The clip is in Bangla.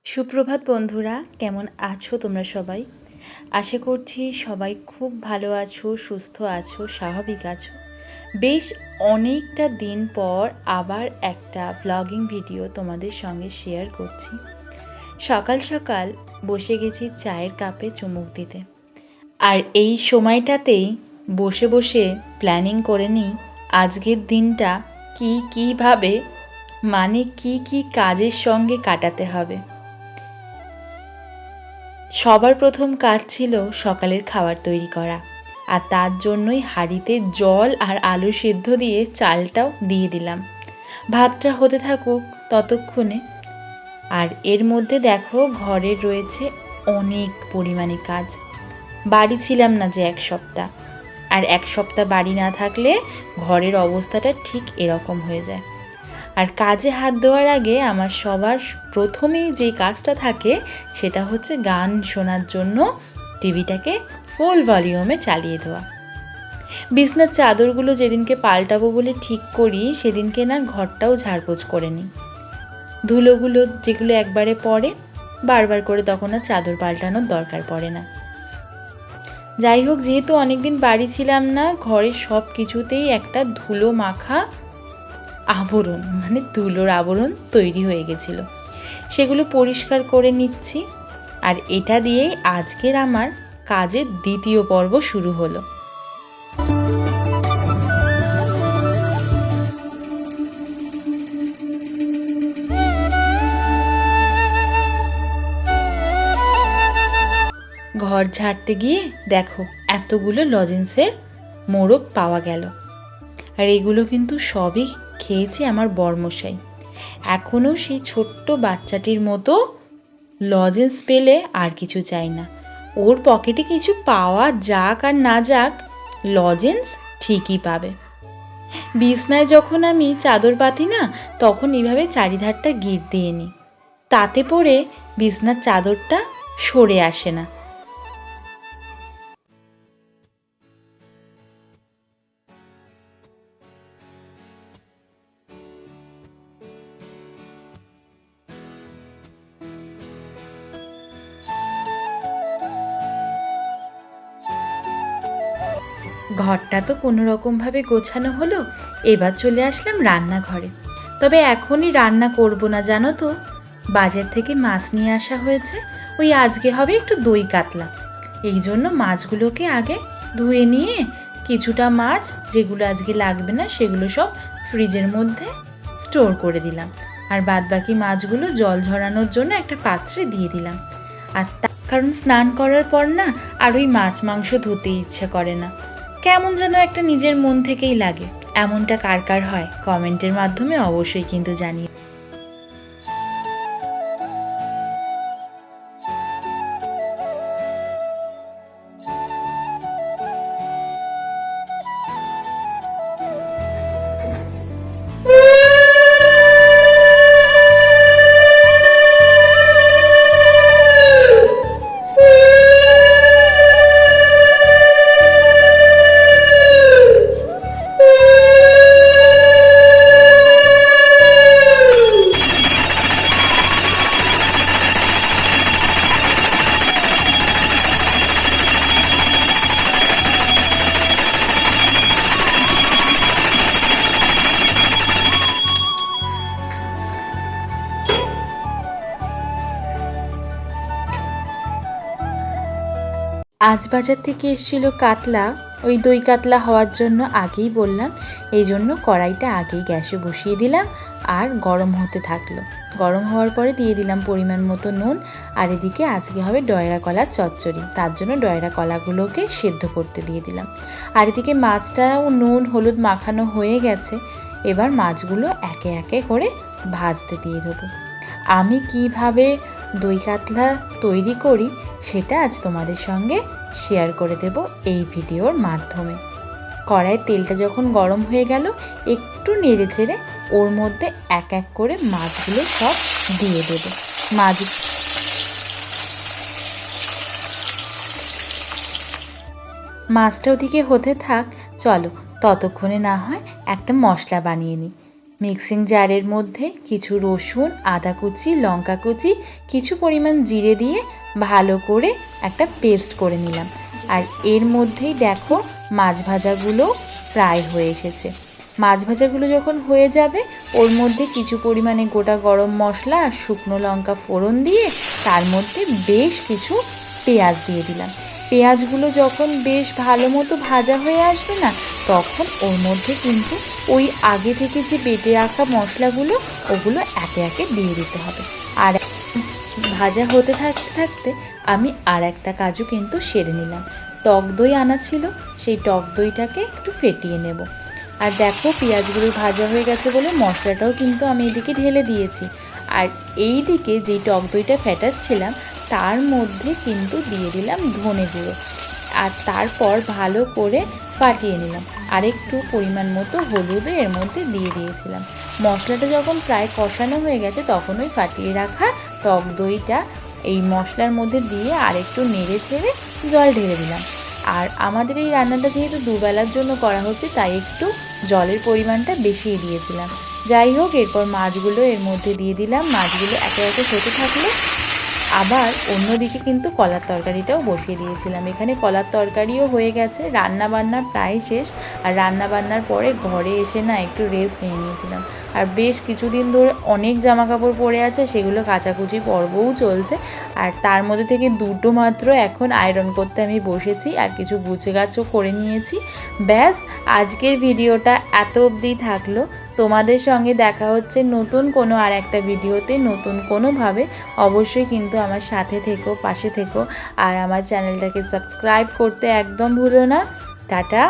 সুপ্রভাত বন্ধুরা, কেমন আছো তোমরা সবাই? আশা করছি সবাই খুব ভালো আছো, সুস্থ আছো, স্বাভাবিক আছো। বেশ অনেকটা দিন পর আবার একটা ভ্লগিং ভিডিও তোমাদের সঙ্গে শেয়ার করছি। সকাল সকাল বসে গেছি চায়ের কাপে চুমুক দিতে। আর এই সময়টাতেই বসে বসে প্ল্যানিং করে নিই আজকের দিনটা কীভাবে কি কাজের সঙ্গে কাটাতে হবে। সবার প্রথম কাজ ছিল সকালের খাবার তৈরি করা, আর তার জন্যই হাঁড়িতে জল আর আলু সিদ্ধ দিয়ে চালটাও দিয়ে দিলাম। ভাতটা হতে থাকুক ততক্ষণে। আর এর মধ্যে দেখো ঘরের রয়েছে অনেক পরিমাণে কাজ। বাড়ি ছিলাম না যে এক সপ্তাহ, আর এক সপ্তাহ বাড়ি না থাকলে ঘরের অবস্থাটা ঠিক এরকম হয়ে যায়। আর কাজে হাত দেওয়ার আগে আমার সবার প্রথমেই যে কাজটা থাকে সেটা হচ্ছে গান শোনার জন্য টিভিটাকে ফুল ভলিউমে চালিয়ে দেওয়া। বিছনার চাদরগুলো যেদিনকে পাল্টাবো বলে ঠিক করি সেদিনকে না ঘরটাও ঝাড়পোছ করে নিই। ধুলোগুলো যেগুলো একবারে পড়ে বারবার করে তখন আর চাদর পাল্টানোর দরকার পড়ে না। যাই হোক, যেহেতু অনেকদিন বাড়ি ছিলাম না, ঘরের সব কিছুতেই একটা ধুলো মাখা আবরণ, মানে ধুলোর আবরণ তৈরি হয়ে গেছিল। সেগুলো পরিষ্কার করে নিচ্ছি। আর এটা দিয়েই আজকের আমার কাজের দ্বিতীয় পর্ব শুরু হলো। ঘর ঝাড়তে গিয়ে দেখো এতগুলো লজেন্সের মোড়ক পাওয়া গেল। আর এগুলো কিন্তু সবই খেয়েছে আমার বরমশাই। এখনও সেই ছোট্ট বাচ্চাটির মতো লজেন্স পেলে আর কিছু চাই না। ওর পকেটে কিছু পাওয়া যাক আর না যাক, লজেন্স ঠিকই পাবে। বিছনায় যখন আমি চাদর পাতি না, তখন এইভাবে চারিধারটা গিঁট দিয়ে নিই। তাতে পরে বিছনার চাদরটা সরে আসে না। ঘরটা তো কোনো রকমভাবে গোছানো হলো। এবার চলে আসলাম রান্নাঘরে। তবে এখনই রান্না করব না, জানো তো। বাজার থেকে মাছ নিয়ে আসা হয়েছে। ওই আজকে হবে একটু দই কাতলা। এই জন্য মাছগুলোকে আগে ধুয়ে নিয়ে কিছুটা মাছ যেগুলো আজকে লাগবে না সেগুলো সব ফ্রিজের মধ্যে স্টোর করে দিলাম। আর বাদবাকি মাছগুলো জল ঝরানোর জন্য একটা পাত্রে দিয়ে দিলাম। আর কারণ স্নান করার পর না আর ওই মাছ মাংস ধুতে ইচ্ছে করে না, কেমন যেন একটা নিজের মন থেকেই লাগে। এমনটা কার কার হয় কমেন্টের মাধ্যমে অবশ্যই কিন্তু জানিয়ে। আজ বাজার থেকে এসেছিল কাতলা, ওই দই কাতলা হওয়ার জন্য আগেই বললাম, এই জন্য কড়াইটা আগেই গ্যাসে বসিয়ে দিলাম আর গরম হতে থাকলো। গরম হওয়ার পরে দিয়ে দিলাম পরিমাণ মতো নুন। আর এদিকে আজকে হবে ডয়রা কলার চচ্চড়ি, তার জন্য ডয়রা কলাগুলোকে সেদ্ধ করতে দিয়ে দিলাম। আর এদিকে মাছটাও নুন হলুদ মাখানো হয়ে গেছে। এবার মাছগুলো একে একে করে ভাজতে দিয়ে দেবো। আমি কিভাবে দই কাতলা তৈরি করি সেটা আজ তোমাদের সঙ্গে শেয়ার করে দেব এই ভিডিওর মাধ্যমে। কড়াইয়ের তেলটা যখন গরম হয়ে গেল, একটু নেড়ে চেড়ে ওর মধ্যে এক এক করে মাছগুলো সব দিয়ে দেব। মাছটা ওদিকে হতে থাক, চলো ততক্ষণে না হয় একটা মশলা বানিয়ে নিই। মিক্সিং জারের মধ্যে কিছু রসুন, আদা কুচি, লঙ্কা কুচি, কিছু পরিমাণ জিরে দিয়ে ভালো করে একটা পেস্ট করে নিলাম। আর এর মধ্যেই দেখো মাছ ভাজাগুলো ফ্রাই হয়ে এসেছে। মাছ ভাজাগুলো যখন হয়ে যাবে ওর মধ্যে কিছু পরিমাণে গোটা গরম মশলা আর শুকনো লঙ্কা ফোড়ন দিয়ে তার মধ্যে বেশ কিছু পেঁয়াজ দিয়ে দিলাম। পেঁয়াজগুলো যখন বেশ ভালো মতো ভাজা হয়ে আসবে না, তখন ওর মধ্যে কিন্তু ওই আগে থেকে যে বেটে রাখা মশলাগুলো ওগুলো একে একে দিয়ে দিতে হবে। আর ভাজা হতে থাকতে থাকতে আমি আর একটা কাজও কিন্তু সেরে নিলাম। টক দই আনা ছিল, সেই টক দইটাকে একটু ফেটিয়ে নেব। আর দেখো পেঁয়াজগুলো ভাজা হয়ে গেছে বলে মশলাটাও কিন্তু আমি এদিকে ঢেলে দিয়েছি। আর এই দিকে যেই টক দইটা ফেটাচ্ছিলাম তার মধ্যে কিন্তু দিয়ে দিলাম ধনে গুঁড়ো, আর তারপর ভালো করে ফাটিয়ে নিলাম। আর একটু পরিমাণ মতো হলুদও এর মধ্যে দিয়ে দিয়েছিলাম। মশলাটা যখন প্রায় কষানো হয়ে গেছে তখন ওই ফাটিয়ে রাখা টক দইটা এই মশলার মধ্যে দিয়ে আর একটু নেড়ে ছেড়ে জল ঢেলে দিলাম। আর আমাদের এই রান্নাটা যেহেতু দুবেলার জন্য করা হচ্ছে তাই একটু জলের পরিমাণটা বেশিই দিয়েছিলাম। যাই হোক, এরপর মাছগুলো এর মধ্যে দিয়ে দিলাম। মাছগুলো একে একে হতে থাকলো। আবার অন্যদিকে কিন্তু কলার তরকারিটাও বসিয়ে দিয়েছিলাম। এখানে কলার তরকারিও হয়ে গেছে, রান্না বান্না প্রায় শেষ। আর রান্না বান্নার পরে ঘরে এসে না একটু রেস্ট নিয়ে নিয়েছিলাম। আর বেশ কিছুদিন ধরে অনেক জামা কাপড় পরে আছে, সেগুলো কাচাকুচি পর্বও চলছে। আর তার মধ্যে থেকে দুটো মাত্র এখন আয়রন করতে আমি বসেছি, আর কিছু গুছগাছও করে নিয়েছি। ব্যাস, আজকের ভিডিওটা এত অবধি থাকলো। তোমাদের সঙ্গে দেখা হচ্ছে নতুন কোনো আর একটা ভিডিওতে, নতুন কোনোভাবে। অবশ্যই কিন্তু আমার সাথে থেকো, পাশে থেকো, আর আমার চ্যানেলটাকে সাবস্ক্রাইব করতে একদম ভুলো না। টাটা।